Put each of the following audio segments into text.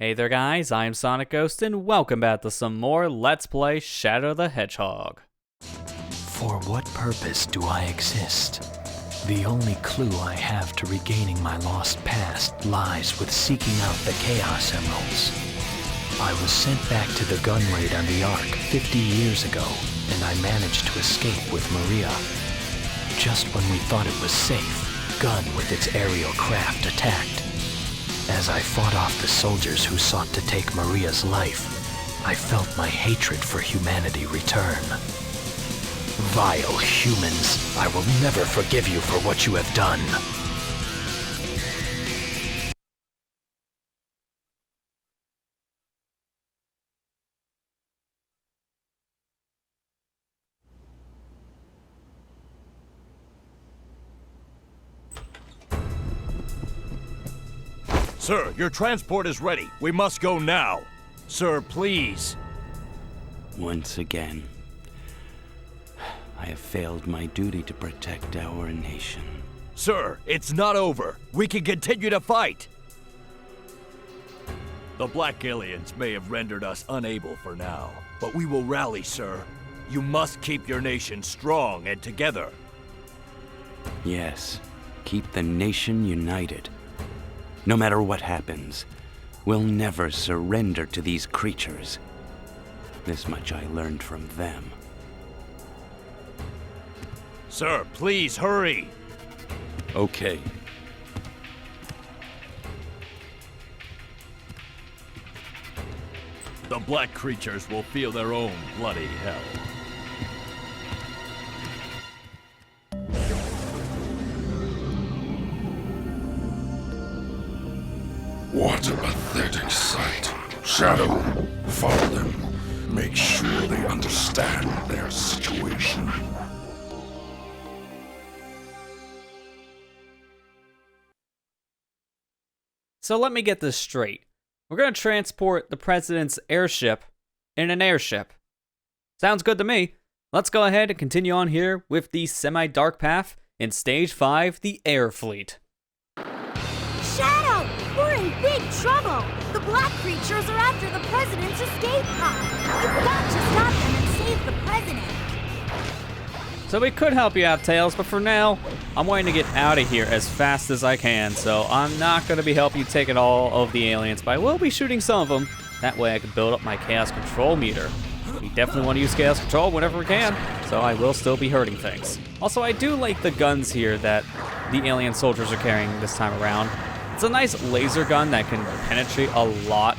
Hey there guys, I'm SonicGhost and welcome back to some more Let's Play Shadow the Hedgehog. For what purpose do I exist? The only clue I have to regaining my lost past lies with seeking out the Chaos Emeralds. I was sent back to the gun raid on the Ark 50 years ago, and I managed to escape with Maria. Just when we thought it was safe, Gun with its aerial craft attacked. As I fought off the soldiers who sought to take Maria's life, I felt my hatred for humanity return. Vile humans, I will never forgive you for what you have done. Sir, your transport is ready. We must go now. Sir, please. Once again, I have failed my duty to protect our nation. Sir, it's not over. We can continue to fight. The Black Aliens may have rendered us unable for now, but we will rally, sir. You must keep your nation strong and together. Yes, keep the nation united. No matter what happens, we'll never surrender to these creatures. This much I learned from them. Sir, please hurry. Okay. The black creatures will feel their own bloody hell. What a pathetic sight. Shadow, follow them. Make sure they understand their situation. So let me get this straight. We're going to transport the president's airship in an airship. Sounds good to me. Let's go ahead and continue on here with the semi-dark path in Stage 5, the Air Fleet. Shadow! We're in big trouble! The black creatures are after the president's escape pod! You've got to stop them and save the president! So we could help you out, Tails, but for now, I'm wanting to get out of here as fast as I can, so I'm not going to be helping you take it all of the aliens, but I will be shooting some of them. That way I can build up my Chaos Control meter. We definitely want to use Chaos Control whenever we can, so I will still be hurting things. Also, I do like the guns here that the alien soldiers are carrying this time around. It's a nice laser gun that can penetrate a lot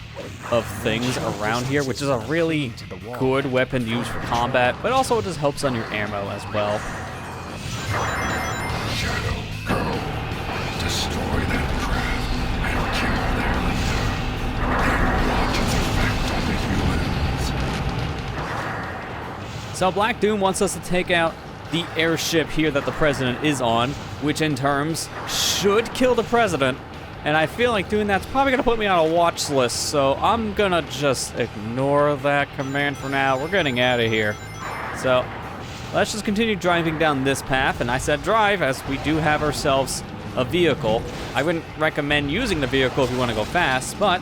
of things around here, which is a really good weapon to use for combat, but also it just helps on your ammo as well. Shadow, go. Destroy that craft and kill their leader. Then watch its effect on the humans. So Black Doom wants us to take out the airship here that the president is on, which in terms should kill the president. And I feel like doing that's probably gonna put me on a watch list, so I'm gonna just ignore that command for now. We're getting out of here. So let's just continue driving down this path, and I said drive as we do have ourselves a vehicle. I wouldn't recommend using the vehicle if you wanna go fast, but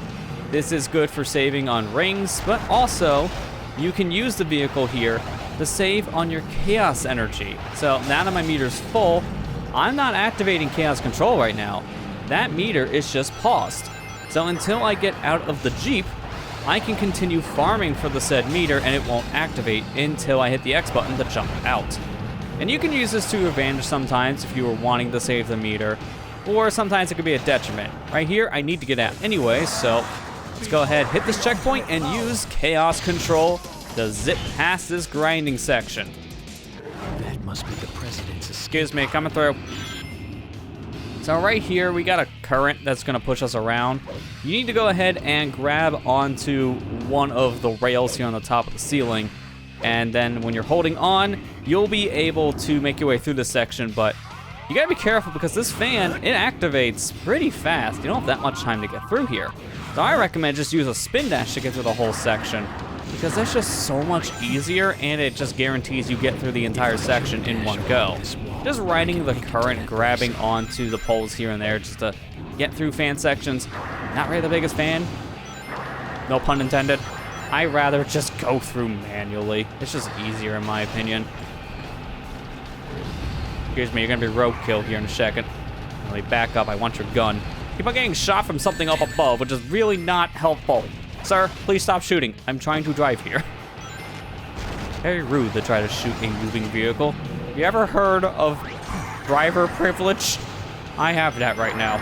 this is good for saving on rings, but also you can use the vehicle here to save on your chaos energy. So now that my meter's full, I'm not activating Chaos Control right now. That meter is just paused. So until I get out of the Jeep, I can continue farming for the said meter and it won't activate until I hit the X button to jump out. And you can use this to your advantage sometimes if you were wanting to save the meter, or sometimes it could be a detriment. Right here, I need to get out anyway, so let's go ahead, hit this checkpoint and use Chaos Control to zip past this grinding section. That must be the president's escape. Excuse me, coming through. So right here, we got a current that's gonna push us around. You need to go ahead and grab onto one of the rails here on the top of the ceiling. And then when you're holding on, you'll be able to make your way through this section, but you gotta be careful because this fan, it activates pretty fast. You don't have that much time to get through here. So I recommend just use a spin dash to get through the whole section, because that's just so much easier and it just guarantees you get through the entire section in one go. Just riding the current, grabbing onto the poles here and there just to get through fan sections. Not really the biggest fan. no pun intended, I'd rather just go through manually. It's just easier in my opinion. Excuse me, you're gonna be roadkill here in a second. Let me back up, I want your gun. Keep on getting shot from something up above, which is really not helpful. Sir, please stop shooting. I'm trying to drive here. Very rude to try to shoot a moving vehicle. You ever heard of driver privilege? I have that right now.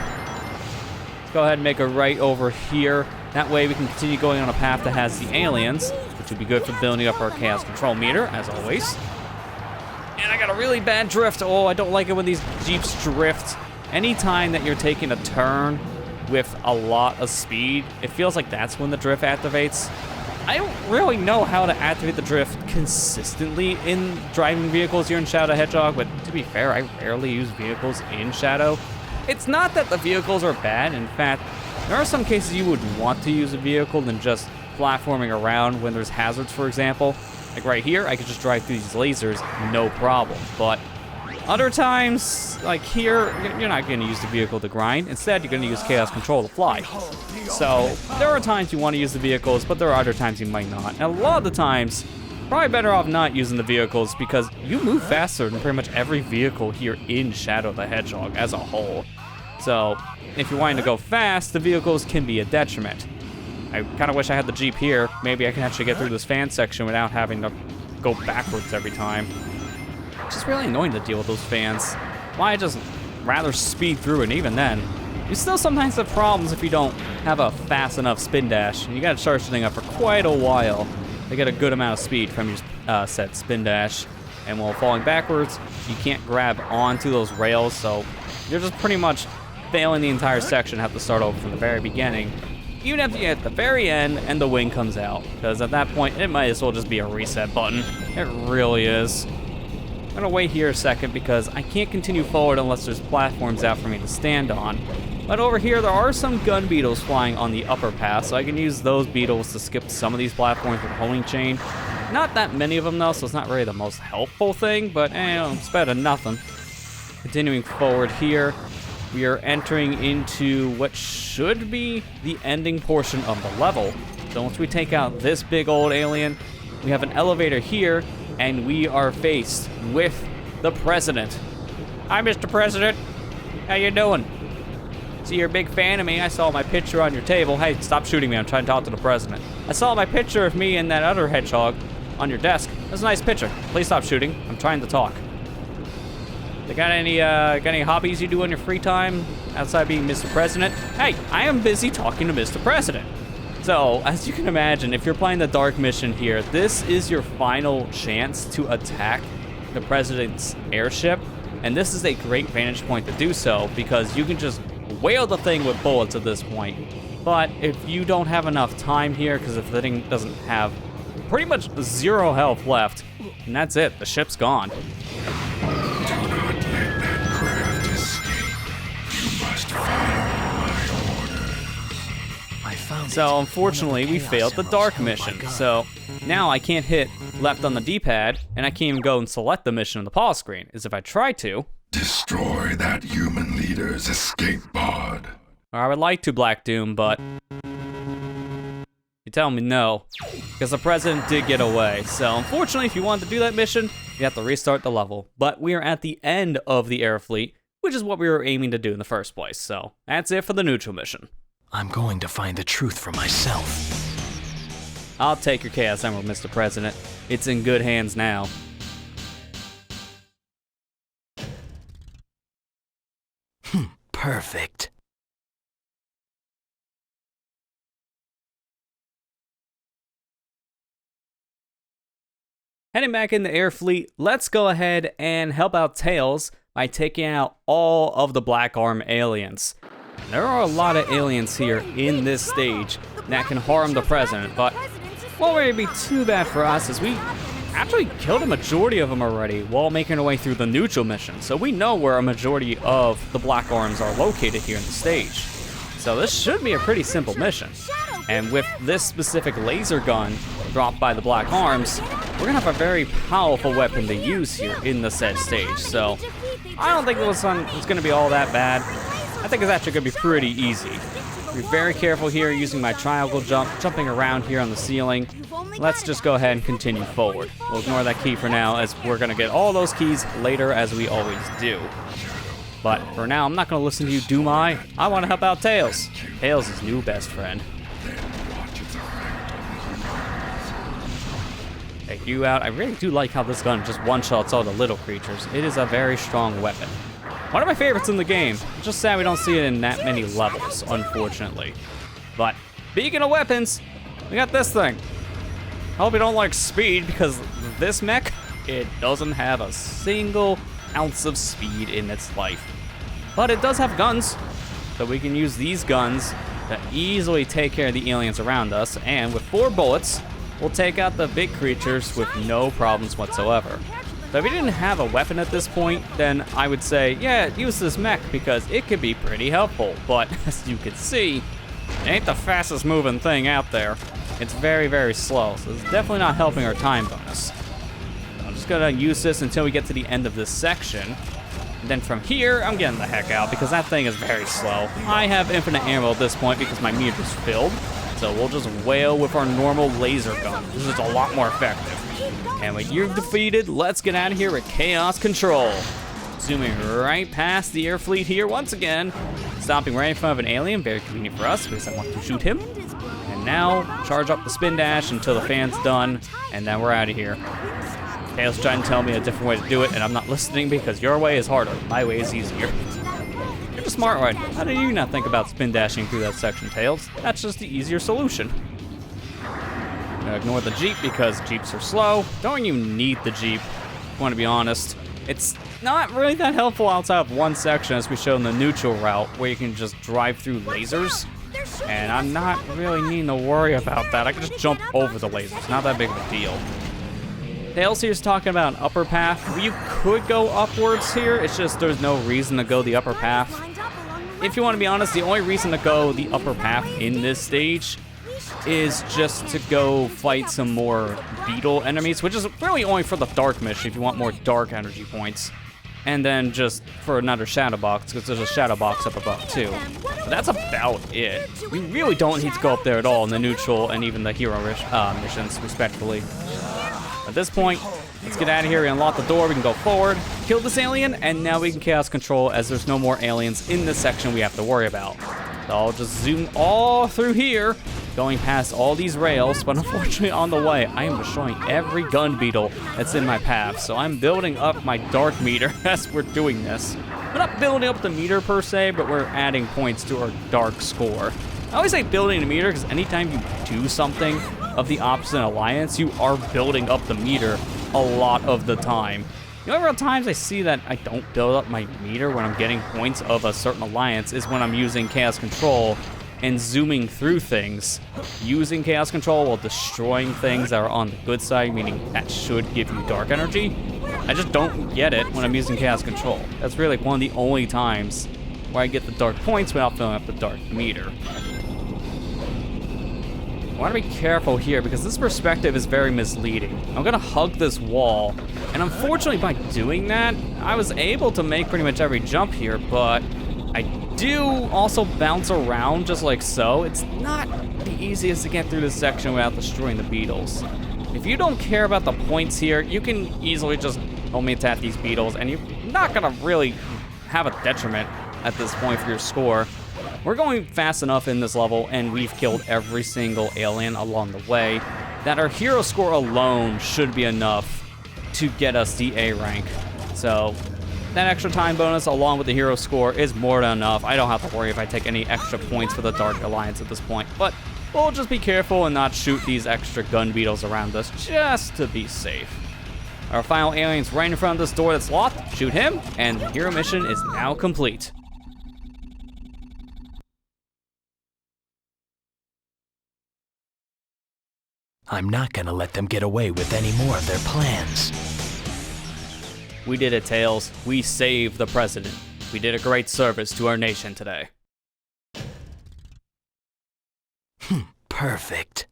Let's go ahead and make a right over here. That way we can continue going on a path that has the aliens, which would be good for building up our chaos control meter, as always. And I got a really bad drift. Oh, I don't like it when these Jeeps drift. Anytime that you're taking a turn with a lot of speed, it feels like that's when the drift activates. I don't really know how to activate the drift consistently in driving vehicles here in Shadow Hedgehog, but to be fair, I rarely use vehicles in Shadow. It's not that the vehicles are bad. In fact, there are some cases you would want to use a vehicle than just platforming around when there's hazards, for example. Like right here, I could just drive through these lasers, no problem. But other times, like here, you're not going to use the vehicle to grind. Instead, you're going to use chaos control to fly. So there are times you want to use the vehicles, but there are other times you might not. And a lot of the times, probably better off not using the vehicles because you move faster than pretty much every vehicle here in Shadow the Hedgehog as a whole. So if you're wanting to go fast, the vehicles can be a detriment. I kind of wish I had the Jeep here. Maybe I can actually get through this fan section without having to go backwards every time. It's just really annoying to deal with those fans. Why just rather speed through, and even then, you still sometimes have problems if you don't have a fast enough spin dash. And you gotta charge the thing up for quite a while to get a good amount of speed from your set spin dash. And while falling backwards, you can't grab onto those rails, so you're just pretty much failing the entire section, have to start over from the very beginning. Even if you get at the very end and the wing comes out, because at that point, it might as well just be a reset button. It really is. I'm gonna wait here a second because I can't continue forward unless there's platforms out for me to stand on. But over here, there are some gun beetles flying on the upper path, so I can use those beetles to skip some of these platforms with homing chain. Not that many of them though, so it's not really the most helpful thing, but it's better than nothing. Continuing forward here, we are entering into what should be the ending portion of the level. So once we take out this big old alien, we have an elevator here, and we are faced with the president. Hi, Mr. President. How you doing? See, you're a big fan of me. I saw my picture on your table. Hey, stop shooting me. I'm trying to talk to the president. I saw my picture of me and that other hedgehog on your desk. That's a nice picture. Please stop shooting. I'm trying to talk. You got any hobbies you do in your free time outside being Mr. President? Hey, I am busy talking to Mr. President. So, as you can imagine, if you're playing the Dark Mission here, this is your final chance to attack the President's airship. And this is a great vantage point to do so because you can just whale the thing with bullets at this point. But if you don't have enough time here, because if the thing doesn't have pretty much 0 health left, and that's it, the ship's gone. So unfortunately, we failed the Dark Mission. So now I can't hit left on the D-pad, and I can't even go and select the mission on the pause screen. As if I try to, destroy that human leader's escape pod. I would like to, Black Doom, but you tell me no, because the president did get away. So unfortunately, if you want to do that mission, you have to restart the level. But we are at the end of the air fleet, which is what we were aiming to do in the first place. So that's it for the neutral mission. I'm going to find the truth for myself. I'll take your Chaos Emerald, Mr. President. It's in good hands now. Perfect. Heading back in the air fleet, let's go ahead and help out Tails by taking out all of the Black Arm aliens. There are a lot of aliens here in this stage that can harm the president, but won't really be too bad for us as we actually killed a majority of them already while making our way through the neutral mission. So we know where a majority of the Black Arms are located here in the stage. So this should be a pretty simple mission. And with this specific laser gun dropped by the Black Arms, we're gonna have a very powerful weapon to use here in the said stage. So I don't think it's gonna be all that bad. I think it's actually gonna be pretty easy. We're Be very careful here using my triangle jump, jumping around here on the ceiling. Let's just go ahead and continue forward. We'll ignore that key for now, as we're going to get all those keys later, as we always do. But for now, I'm not going to listen to you, Doom Eye. I want to help out Tails. Tails' his new best friend. Take you out. I really do like how this gun just one-shots all the little creatures. It is a very strong weapon. One of my favorites in the game. It's just sad we don't see it in that many levels, unfortunately. But speaking of weapons, we got this thing. I hope you don't like speed, because this mech, it doesn't have a single ounce of speed in its life. But it does have guns, so we can use these guns to easily take care of the aliens around us, and with 4 bullets, we'll take out the big creatures with no problems whatsoever. So if you didn't have a weapon at this point, then I would say, yeah, use this mech, because it could be pretty helpful. But as you can see, it ain't the fastest moving thing out there. It's very, very slow, so it's definitely not helping our time bonus. I'm just gonna use this until we get to the end of this section. And then from here, I'm getting the heck out, because that thing is very slow. I have infinite ammo at this point because my meter's filled. So we'll just wail with our normal laser gun. This is a lot more effective. And when you've defeated, let's get out of here with Chaos Control. Zooming right past the air fleet here once again. Stopping right in front of an alien, very convenient for us because I want to shoot him. And now, charge up the spin dash until the fan's done, and then we're out of here. Tails trying to tell me a different way to do it, and I'm not listening because your way is harder. My way is easier. You're the smart one. How did you not think about spin dashing through that section, Tails? That's just the easier solution. Gonna ignore the Jeep because Jeeps are slow. Don't even need the Jeep, if you want to be honest. It's not really that helpful outside of one section, as we showed in the neutral route, where you can just drive through lasers. And I'm not really needing to worry about that. I can just jump over the lasers. Not that big of a deal. Tails here's talking about an upper path. You could go upwards here. It's just there's no reason to go the upper path. If you want to be honest, the only reason to go the upper path in this stage is just to go fight some more beetle enemies, which is really only for the dark mission if you want more dark energy points. And then just for another shadow box, because there's a shadow box up above too. But that's about it. We really don't need to go up there at all in the neutral and even the hero missions, respectfully. At this point, let's get out of here. We unlock the door, we can go forward, kill this alien, and now we can chaos control, as there's no more aliens in this section we have to worry about. So I'll just zoom all through here, going past all these rails, but unfortunately on the way, I am destroying every gun beetle that's in my path. So I'm building up my dark meter as we're doing this. We're not building up the meter per se, but we're adding points to our dark score. I always say building the meter because anytime you do something of the opposite alliance, you are building up the meter a lot of the time. The only real times I see that I don't build up my meter when I'm getting points of a certain alliance is when I'm using Chaos Control and zooming through things. Using Chaos Control while destroying things that are on the good side, meaning that should give you dark energy. I just don't get it when I'm using Chaos Control. That's really one of the only times where I get the dark points without filling up the dark meter. I want to be careful here because this perspective is very misleading. I'm gonna hug this wall, and unfortunately by doing that, I was able to make pretty much every jump here, but I do also bounce around just like so. It's not the easiest to get through this section without destroying the beetles. If you don't care about the points here, you can easily just only attack these beetles, and you're not gonna really have a detriment at this point for your score. We're going fast enough in this level, and we've killed every single alien along the way, that our hero score alone should be enough to get us the A rank. So that extra time bonus along with the hero score is more than enough. I don't have to worry if I take any extra points for the Dark Alliance at this point, but we'll just be careful and not shoot these extra gun beetles around us just to be safe. Our final alien's right in front of this door that's locked. Shoot him, and the hero mission is now complete. I'm not gonna let them get away with any more of their plans. We did it, Tails. We saved the president. We did a great service to our nation today. Perfect.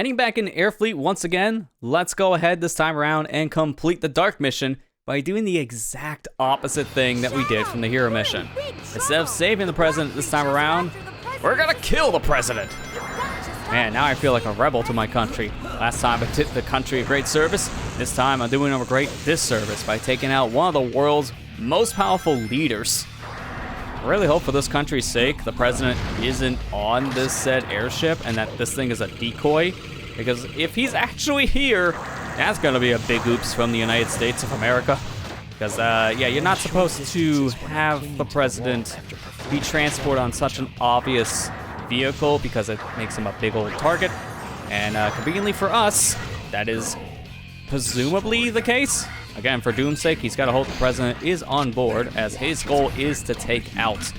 Heading back into Airfleet once again, let's go ahead this time around and complete the Dark mission by doing the exact opposite thing that we did from the Hero mission. Instead of saving the president this time around, we're gonna kill the president! Man, now I feel like a rebel to my country. Last time I did the country a great service, this time I'm doing them a great disservice by taking out one of the world's most powerful leaders. I really hope for this country's sake the president isn't on this said airship and that this thing is a decoy, because if he's actually here, that's gonna be a big oops from the United States of America. Because, yeah, you're not supposed to have the president be transported on such an obvious vehicle because it makes him a big old target. And conveniently for us, that is presumably the case. Again, for Doom's sake, he's got to hope the president is on board, as his goal is to take out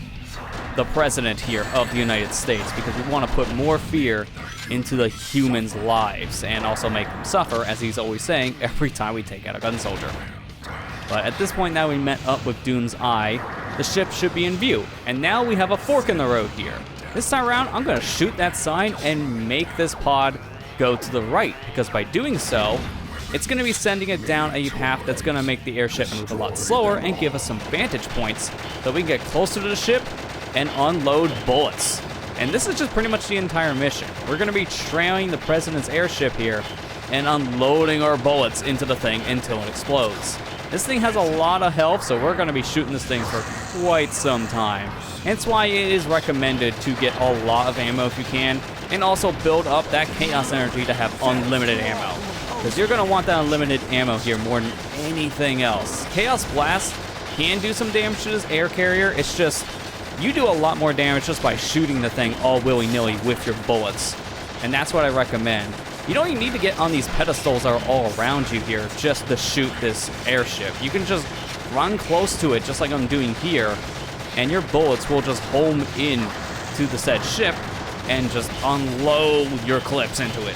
the president here of the United States, because we want to put more fear into the humans' lives and also make them suffer, as he's always saying, every time we take out a gun soldier. But at this point, now we met up with Doom's Eye, the ship should be in view. And now we have a fork in the road here. This time around, I'm going to shoot that sign and make this pod go to the right, because by doing so, it's going to be sending it down a path that's going to make the airship move a lot slower and give us some vantage points so we can get closer to the ship and unload bullets. And this is just pretty much the entire mission. We're going to be trailing the president's airship here and unloading our bullets into the thing until it explodes. This thing has a lot of health, so we're going to be shooting this thing for quite some time. Hence why it is recommended to get a lot of ammo if you can, and also build up that chaos energy to have unlimited ammo. Because you're going to want that unlimited ammo here more than anything else. Chaos Blast can do some damage to this air carrier. It's just, you do a lot more damage just by shooting the thing all willy-nilly with your bullets. And that's what I recommend. You don't even need to get on these pedestals that are all around you here just to shoot this airship. You can just run close to it just like I'm doing here, and your bullets will just home in to the said ship and just unload your clips into it.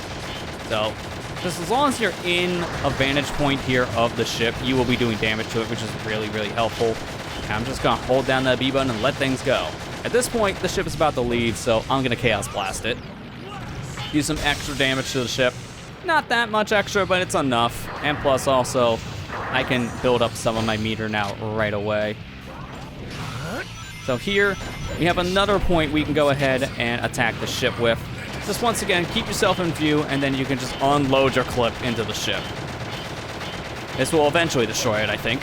So, just as long as you're in a vantage point here of the ship, you will be doing damage to it, which is really, really helpful. And I'm just gonna hold down that B button and let things go. At this point, the ship is about to leave, so I'm gonna Chaos Blast it. Do some extra damage to the ship. Not that much extra, but it's enough. And plus also, I can build up some of my meter now right away. So here, we have another point we can go ahead and attack the ship with. Just once again, keep yourself in view, and then you can just unload your clip into the ship. This will eventually destroy it, I think.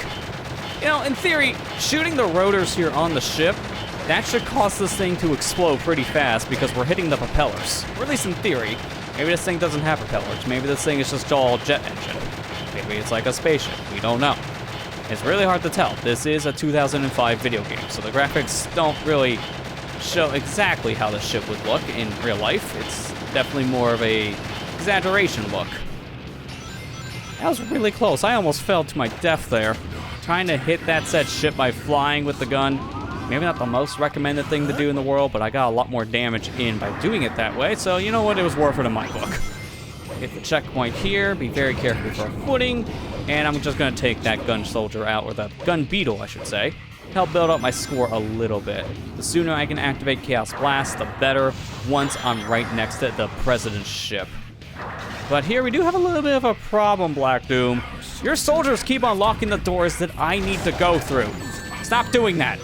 You know, in theory, shooting the rotors here on the ship, that should cause this thing to explode pretty fast because we're hitting the propellers. Or at least in theory. Maybe this thing doesn't have propellers. Maybe this thing is just all jet engine. Maybe it's like a spaceship. We don't know. It's really hard to tell. This is a 2005 video game, so the graphics don't really show exactly how the ship would look in real life. It's definitely more of a exaggeration look. That was really close. I almost fell to my death there. Trying to hit that said ship by flying with the gun. Maybe not the most recommended thing to do in the world, but I got a lot more damage in by doing it that way, so you know what? It was worth it in my book. Hit the checkpoint here, be very careful with our footing, and I'm just going to take that gun soldier out, or the gun beetle, I should say. Help build up my score a little bit. The sooner I can activate Chaos Blast, the better, once I'm right next to the president's ship. But here we do have a little bit of a problem, Black Doom. Your soldiers keep unlocking the doors that I need to go through. Stop doing that.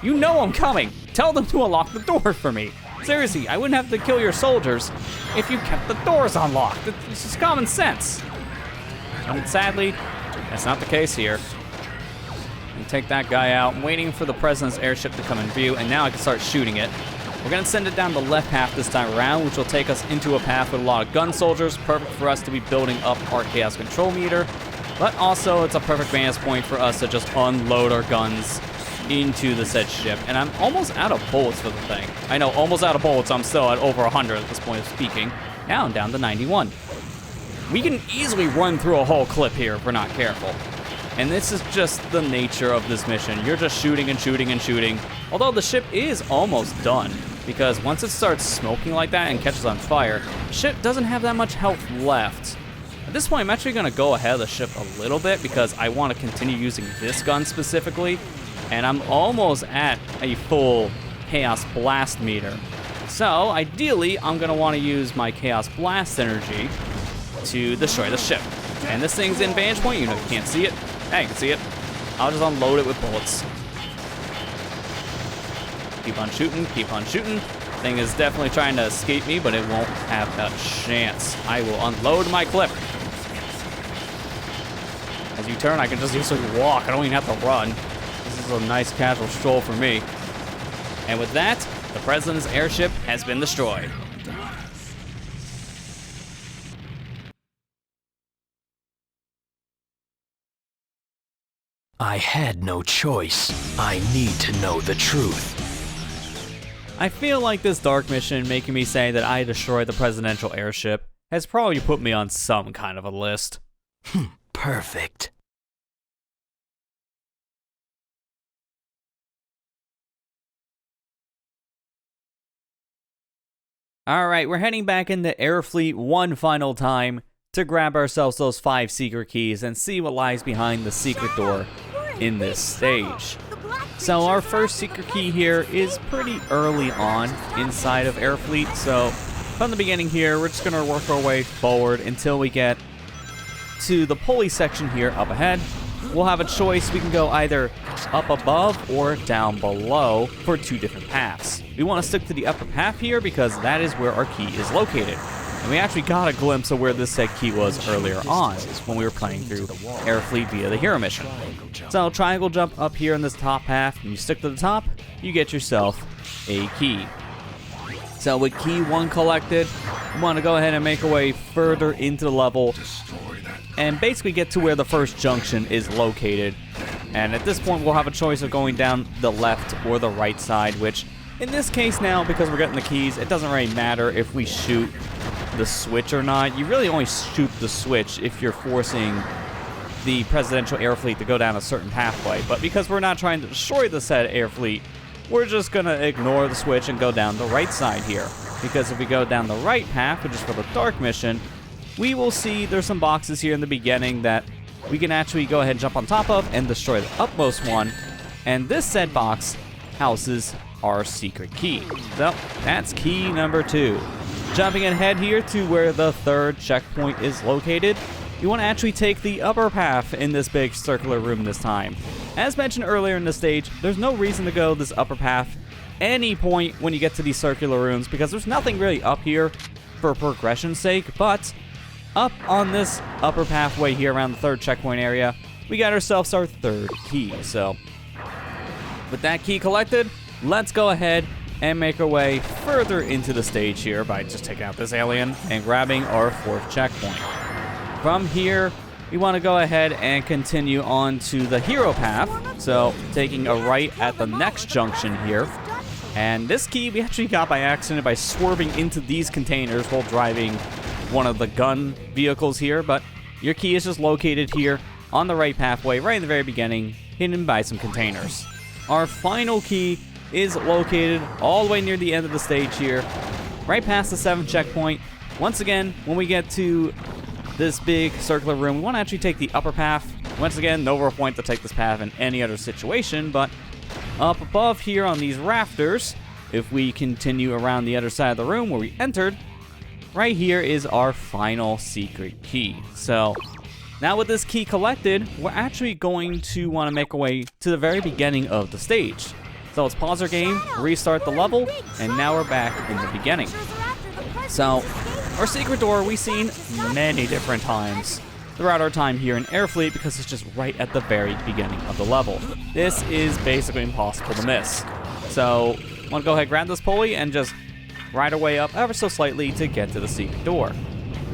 You know I'm coming. Tell them to unlock the door for me. Seriously, I wouldn't have to kill your soldiers if you kept the doors unlocked. It's just common sense. And sadly, that's not the case here. And take that guy out. I'm waiting for the president's airship to come in view, and now I can start shooting it. We're gonna send it down the left path this time around, which will take us into a path with a lot of gun soldiers, perfect for us to be building up our chaos control meter. But also, it's a perfect vantage point for us to just unload our guns into the said ship. And I'm almost out of bullets for the thing. I know, almost out of bullets. I'm still at over 100 at this point of speaking. Now I'm down to 91. We can easily run through a whole clip here if we're not careful. And this is just the nature of this mission. You're just shooting and shooting and shooting. Although the ship is almost done, because once it starts smoking like that and catches on fire, the ship doesn't have that much health left. At this point, I'm actually going to go ahead of the ship a little bit because I want to continue using this gun specifically. And I'm almost at a full Chaos Blast meter. So, ideally, I'm gonna wanna use my Chaos Blast energy to destroy the ship. And this thing's in vantage point, you know, you can't see it. Yeah, you can see it. I'll just unload it with bullets. Keep on shooting, keep on shooting. Thing is definitely trying to escape me, but it won't have a chance. I will unload my clip. As you turn, I can just usually walk. I don't even have to run. This is a nice casual stroll for me. And with that, the President's airship has been destroyed. I had no choice. I need to know the truth. I feel like this dark mission making me say that I destroyed the presidential airship has probably put me on some kind of a list. Perfect. Alright, we're heading back into Airfleet one final time to grab ourselves those 5 secret keys and see what lies behind the secret door in this stage. So our first secret key here is pretty early on inside of Airfleet, so from the beginning here, we're just going to work our way forward until we get to the pulley section here up ahead. We'll have a choice. We can go either up above or down below for 2 different paths. We want to stick to the upper path here because that is where our key is located. And we actually got a glimpse of where this said key was earlier on when we were playing through Airfleet via the hero mission. So triangle jump up here in this top path, and you stick to the top, you get yourself a key. So with key 1 collected, we want to go ahead and make our way further into the level and basically get to where the first junction is located. And at this point, we'll have a choice of going down the left or the right side, which in this case now, because we're getting the keys, it doesn't really matter if we shoot the switch or not. You really only shoot the switch if you're forcing the presidential airfleet to go down a certain pathway. But because we're not trying to destroy the said airfleet, we're just going to ignore the switch and go down the right side here. Because if we go down the right path, which is for the dark mission, we will see there's some boxes here in the beginning that we can actually go ahead and jump on top of and destroy the upmost one. And this said box houses our secret key. So that's key number 2. Jumping ahead here to where the 3rd checkpoint is located, you want to actually take the upper path in this big circular room this time. As mentioned earlier in the stage, there's no reason to go this upper path any point when you get to these circular rooms because there's nothing really up here for progression's sake, but up on this upper pathway here around the 3rd checkpoint area, we got ourselves our 3rd key. So with that key collected, let's go ahead and make our way further into the stage here by just taking out this alien and grabbing our 4th checkpoint. From here, we want to go ahead and continue on to the hero path, so taking a right at the next junction here. And this key we actually got by accident by swerving into these containers while driving one of the gun vehicles here, but your key is just located here on the right pathway right in the very beginning, hidden by some containers. Our final key is located all the way near the end of the stage here, right past the 7th checkpoint. Once again, when we get to this big circular room, we want to actually take the upper path. Once again, no real point to take this path in any other situation, but up above here on these rafters, if we continue around the other side of the room where we entered, right here is our final secret key. So now with this key collected, we're actually going to want to make our way to the very beginning of the stage. So let's pause our game, restart the level, and now we're back in the beginning. So our secret door we've seen many different times throughout our time here in Airfleet because it's just right at the very beginning of the level. This is basically impossible to miss. So I want to go ahead and grab this pulley and just ride our way up ever so slightly to get to the secret door.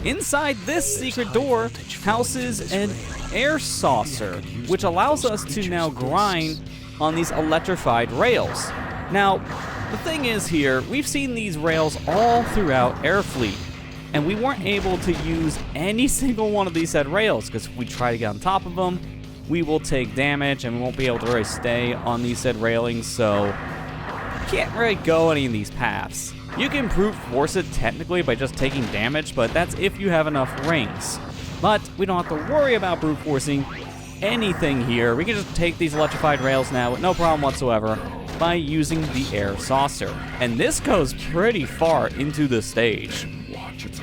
Inside this secret door houses an air saucer, which allows us to now grind on these electrified rails. Now, the thing is here, we've seen these rails all throughout Airfleet, and we weren't able to use any single one of these said rails, because if we try to get on top of them, we will take damage, and we won't be able to really stay on these said railings, so you can't really go any of these paths. You can brute force it technically by just taking damage, but that's if you have enough rings. But we don't have to worry about brute forcing anything here. We can just take these electrified rails now with no problem whatsoever by using the air saucer. And this goes pretty far into the stage.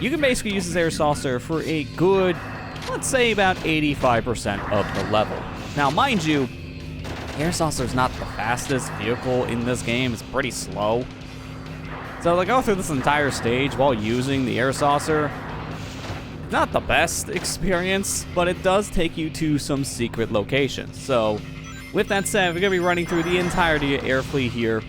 You can basically use this air saucer for a good, let's say about 85% of the level. Now, mind you, air saucer is not the fastest vehicle in this game. It's pretty slow. So to go through this entire stage while using the air saucer, not the best experience, but it does take you to some secret locations. So with that said, we're going to be running through the entirety of Airfleet here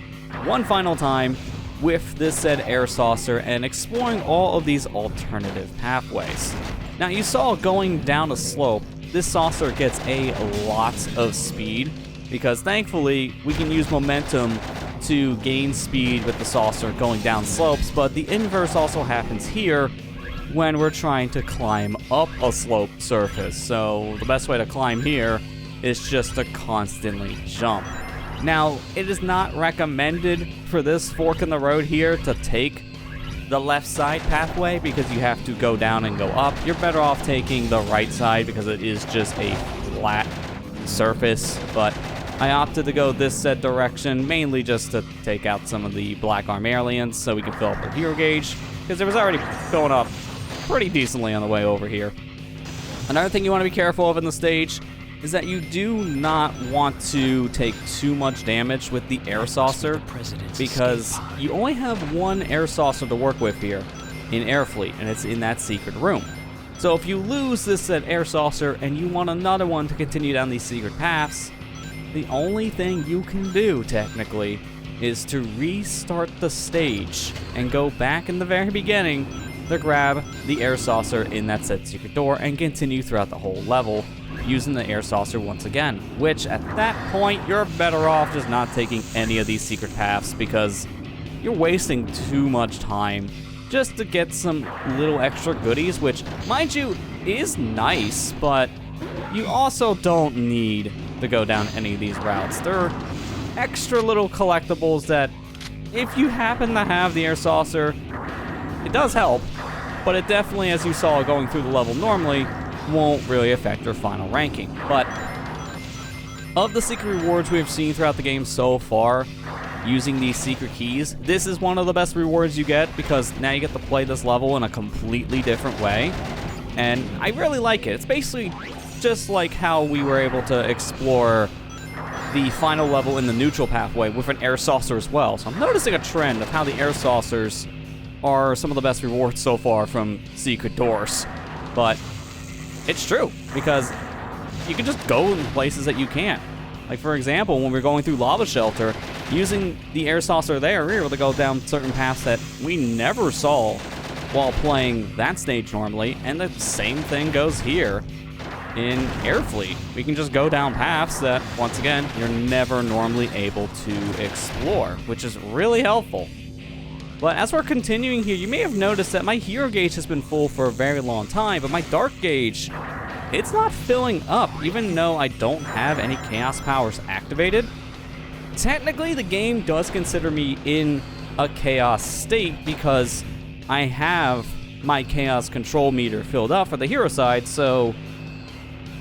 one final time with this said air saucer and exploring all of these alternative pathways. Now you saw going down a slope, this saucer gets a lot of speed because thankfully we can use momentum to gain speed with the saucer going down slopes, but the inverse also happens here when we're trying to climb up a sloped surface. So the best way to climb here is just to constantly jump. Now, it is not recommended for this fork in the road here to take the left side pathway because you have to go down and go up. You're better off taking the right side because it is just a flat surface, but I opted to go this said direction mainly just to take out some of the black arm aliens so we can fill up our hero gauge because it was already going up pretty decently on the way over here. Another thing you want to be careful of in the stage is that you do not want to take too much damage with the air saucer because you only have one air saucer to work with here in Airfleet, and it's in that secret room. So if you lose this said air saucer and you want another one to continue down these secret paths, the only thing you can do technically is to restart the stage and go back in the very beginning to grab the air saucer in that said secret door and continue throughout the whole level using the air saucer once again, which at that point you're better off just not taking any of these secret paths because you're wasting too much time just to get some little extra goodies, which mind you is nice, but you also don't need to go down any of these routes. There are extra little collectibles that if you happen to have the air saucer, it does help, but it definitely, as you saw going through the level normally, won't really affect your final ranking. But of the secret rewards we've seen throughout the game so far, using these secret keys, this is one of the best rewards you get because now you get to play this level in a completely different way. And I really like it. It's basically just like how we were able to explore the final level in the neutral pathway with an air saucer as well. So I'm noticing a trend of how the air saucers are some of the best rewards so far from secret doors. But it's true, because you can just go in places that you can't. Like, for example, when we're going through Lava Shelter, using the air saucer there, we were able to go down certain paths that we never saw while playing that stage normally, and the same thing goes here in Airfleet. We can just go down paths that, once again, you're never normally able to explore, which is really helpful. But as we're continuing here, you may have noticed that my hero gauge has been full for a very long time, but my dark gauge, it's not filling up, even though I don't have any chaos powers activated. Technically, the game does consider me in a chaos state because I have my chaos control meter filled up for the hero side, so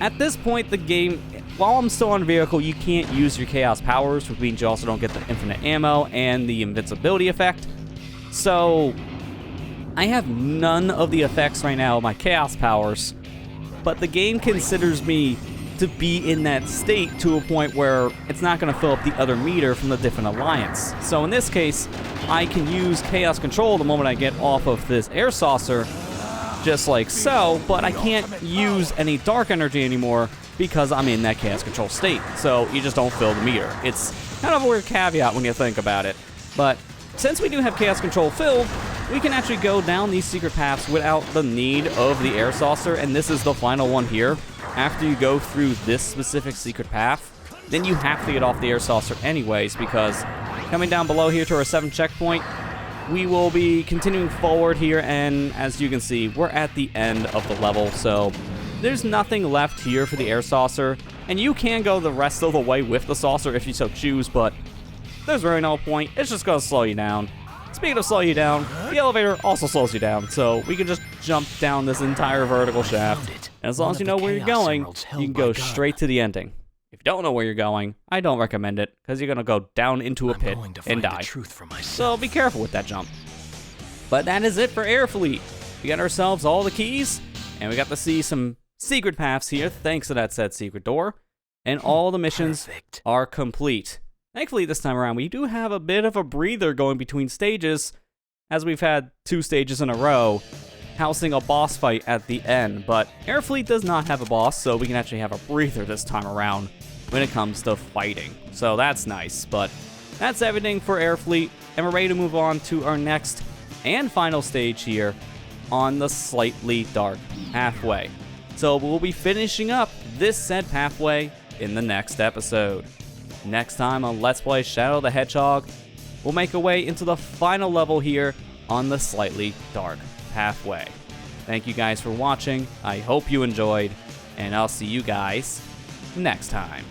at this point, the game, while I'm still on vehicle, you can't use your chaos powers, which means you also don't get the infinite ammo and the invincibility effect. So I have none of the effects right now of my chaos powers, but the game considers me to be in that state to a point where it's not going to fill up the other meter from the different alliance. So in this case, I can use chaos control the moment I get off of this air saucer, just like so, but I can't use any dark energy anymore because I'm in that chaos control state. So you just don't fill the meter. It's kind of a weird caveat when you think about it, but since we do have chaos control filled, we can actually go down these secret paths without the need of the air saucer, and this is the final one here. After you go through this specific secret path, then you have to get off the air saucer anyways, because coming down below here to our 7th checkpoint, we will be continuing forward here, and as you can see, we're at the end of the level, so there's nothing left here for the air saucer, and you can go the rest of the way with the saucer if you so choose, but there's really no point. It's just going to slow you down. Speaking of slow you down, the elevator also slows you down, so we can just jump down this entire vertical shaft. And as long as you know where you're going, you can go straight to the ending. If you don't know where you're going, I don't recommend it, because you're going to go down into a I'm pit going to and find die. the truth for So myself. be careful with that jump. But that is it for Airfleet. We got ourselves all the keys, and we got to see some secret paths here, thanks to that said secret door. And all the missions Perfect. are complete. Thankfully, this time around, we do have a bit of a breather going between stages, as we've had 2 stages in a row, housing a boss fight at the end. But Airfleet does not have a boss, so we can actually have a breather this time around when it comes to fighting. So that's nice. But that's everything for Airfleet, and we're ready to move on to our next and final stage here on the Slightly Dark Pathway. So we'll be finishing up this said pathway in the next episode. Next time on Let's Play Shadow the Hedgehog, we'll make our way into the final level here on the Slightly Dark Pathway. Thank you guys for watching. I hope you enjoyed, and I'll see you guys next time.